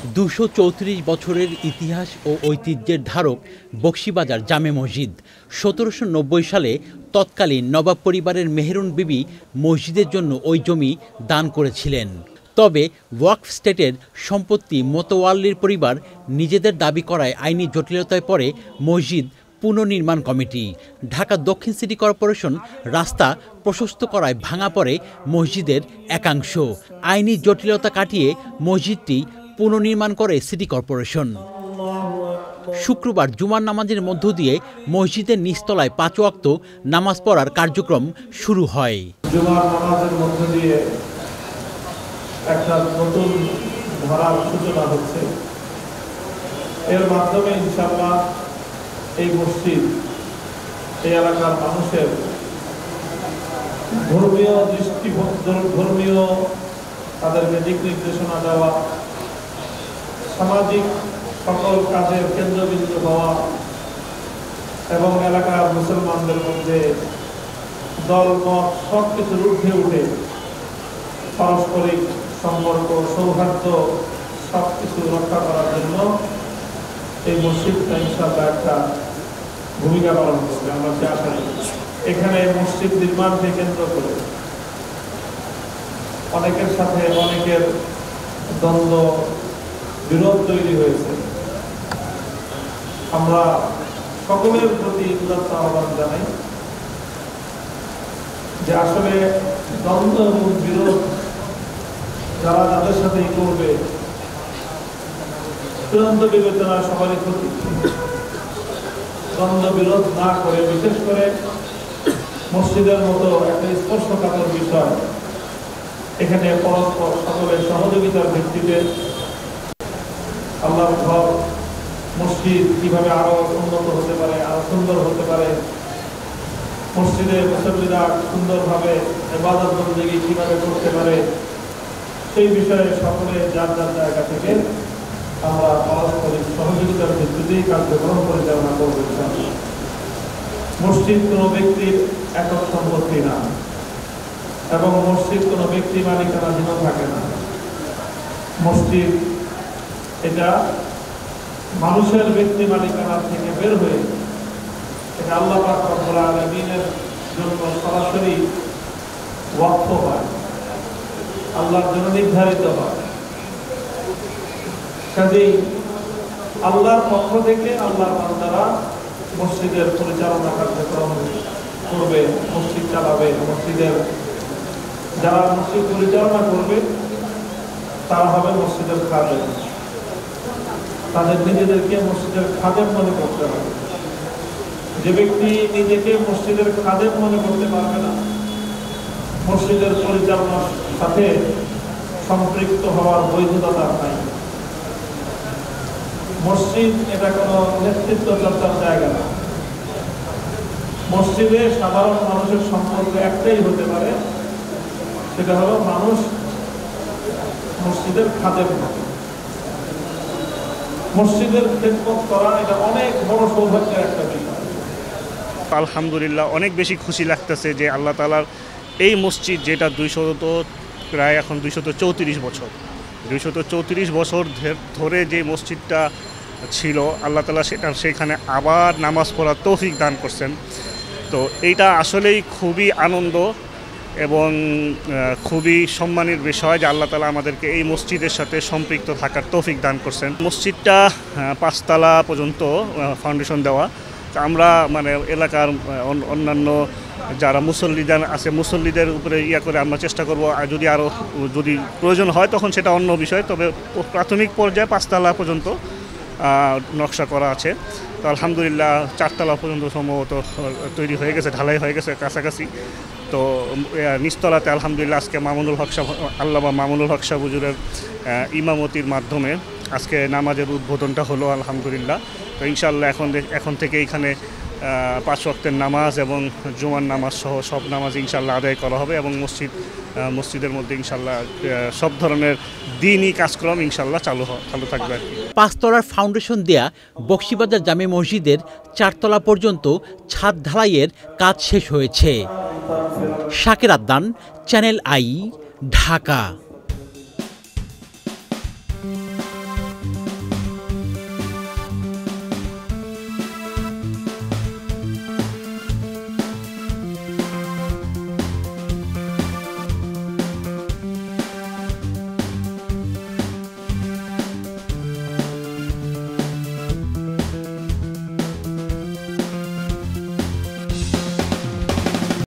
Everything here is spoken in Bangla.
২৩৪ বছরের ইতিহাস ও ঐতিহ্যের ধারক বকশীবাজার জামে মসজিদ। ১৭৯০ সালে তৎকালীন নবাব পরিবারের মেহেরুন বিবি মসজিদের জন্য ওই জমি দান করেছিলেন। তবে ওয়াকফ স্টেটের সম্পত্তি মোতওয়াল্লির পরিবার নিজেদের দাবি করায় আইনি জটিলতায় পড়ে মসজিদ পুনর্নির্মাণ কমিটি। ঢাকা দক্ষিণ সিটি কর্পোরেশন রাস্তা প্রশস্ত করায় ভাঙা পড়ে মসজিদের একাংশ। আইনি জটিলতা কাটিয়ে মসজিদটি পুনর্নির্মাণ করে সিটি কর্পোরেশন। শুক্রবার জুমার নামাজের মধ্য দিয়ে মসজিদের নিচতলায় ৫ ওয়াক্ত নামাজ পড়ার কার্যক্রম শুরু হয়। জুমার নামাজের মধ্য দিয়ে একটা নতুন ধারার সূচনা হচ্ছে। এর মাধ্যমে ইনশাআল্লাহ এই মসজিদ এই এলাকার মানুষের ধর্মীয় তাদেরকে দিক নির্দেশনা দেওয়া, সামাজিক সকল কাজের কেন্দ্রবিন্দু হওয়া এবং এলাকার মুসলমানদের মধ্যে দল মত সব কিছুর ঊর্ধ্বে উঠে পারস্পরিক সম্পর্ক, সৌহার্দ্য সব কিছু রক্ষা করার জন্য এই মসজিদটা ইনশাআল্লাহ একটা ভূমিকা পালন করবে। আমরা সে আশা করি। এখানে মসজিদ নির্মাণকে কেন্দ্র করে অনেকের সাথে অনেকের দ্বন্দ্ব বিরোধ তৈরি হয়েছে। আমরা সকলের প্রতি উদাত্ত আহ্বান জানাই যে আসলে দ্বন্দ্ব এবং বিরোধ যারা তাদের সাথেই করবে চূড়ান্ত বিবেচনা সবারই ক্ষতি। দ্বন্দ্ব বিরোধ না করে বিশেষ করে মসজিদের মতো একটা স্পর্শকাতর বিষয় এখানে পরস্পর সকলের সহযোগিতার ভিত্তিতে আল্লাহর ঘর মসজিদ কিভাবে আরো উন্নত হতে পারে, আরো সুন্দর হতে পারে, মসজিদে মুসল্লিরা সুন্দরভাবে ইবাদত বন্দেগী কিভাবে করতে পারে, সেই বিষয়ে সকলে যার যার জায়গা থেকে আমরা পারস্পরিক সহযোগিতার ভিত্তিতেই কার্যক্রম পরিচালনা করব। মসজিদ কোনো ব্যক্তির একক সম্পত্তি না এবং মসজিদ কোনো ব্যক্তি মালিকানাধীন থাকে না। মসজিদ এটা মানুষের ব্যক্তি মালিকানা থেকে বের হয়ে এটা আল্লাহ পাক রব্বুল আলামিনের জন্য সরাসরি ওয়াকফ হয়, আল্লাহর জন্য নির্ধারিত হয়। কাজেই আল্লাহর পক্ষ থেকে আল্লাহর বান্দারা মসজিদের পরিচালনা কার্যক্রম করবে, মসজিদ চালাবে। মসজিদের যারা মসজিদ পরিচালনা করবে তারা হবে মসজিদের খাদেম। তাদের নিজেদেরকে মসজিদের খাদেম মনে করতে হবে। যে ব্যক্তি নিজেকে মসজিদের খাদেম মনে করতে পারবে না, মসজিদের পরিচালনার সাথে সম্পৃক্ত হওয়ার বৈধতা তার নাই। মসজিদ এটা কোনো নেতৃত্ব চর্চার জায়গা না। মসজিদে সাধারণ মানুষের সম্পর্ক একটাই হতে পারে, সেটা হলো মানুষ মসজিদের খাদেম হবে। মসজিদের খেদমত করা এটা অনেক বড় সৌভাগ্যের একটা বিষয়। আলহামদুলিল্লাহ অনেক বেশি খুশি লাগতেছে যে আল্লাহ তাআলার এই মসজিদ যেটা প্রায় এখন 234 বছর 234 বছর ধরে যে মসজিদটা ছিল, আল্লাহ তাআলা সেখানে আবার নামাজ পড়ার তৌফিক দান করছেন। তো এইটা আসলেই খুবই আনন্দ এবং খুবই সম্মানের বিষয় যে আল্লাহ তাআলা আমাদেরকে এই মসজিদের সাথে সম্পৃক্ত থাকার তৌফিক দান করছেন। মসজিদটা 5 তলা পর্যন্ত ফাউন্ডেশন দেওয়া। আমরা এলাকার অন্যান্য যারা মুসল্লিদান আছে মুসল্লিদের উপরে করে আমরা চেষ্টা করব, যদি প্রয়োজন হয় তখন সেটা অন্য বিষয়। তবে প্রাথমিক পর্যায়ে 5 তলা পর্যন্ত নকশা করা আছে। তো আলহামদুলিল্লাহ 4 তলা পর্যন্ত সম্ভবত তৈরি হয়ে গেছে, ঢালাই হয়ে গেছে কাছাকাছি। তো নিচতলাতে আলহামদুলিল্লাহ আজকে আল্লামা মামুনুল হক সাহেব হুজুরের ইমামতির মাধ্যমে আজকে নামাজের উদ্বোধনটা হলো আলহামদুলিল্লাহ। তো ইনশাআল্লাহ এখন থেকে এখানে 5 ওয়াক্তের নামাজ এবং জুমার নামাজ সহ সব নামাজ ইনশাআল্লাহ আদায় করা হবে এবং মসজিদের মধ্যে ইনশাআল্লাহ সব ধরনের দ্বীনি কাজকর্ম ইনশাআল্লাহ চালু থাকবে। 5 তলার ফাউন্ডেশন দেয়া বকশীবাজার জামে মসজিদের 4 তলা পর্যন্ত ছাদ ঢালাইয়ের কাজ শেষ হয়েছে। Shakir Adnan, channel I, Dhaka.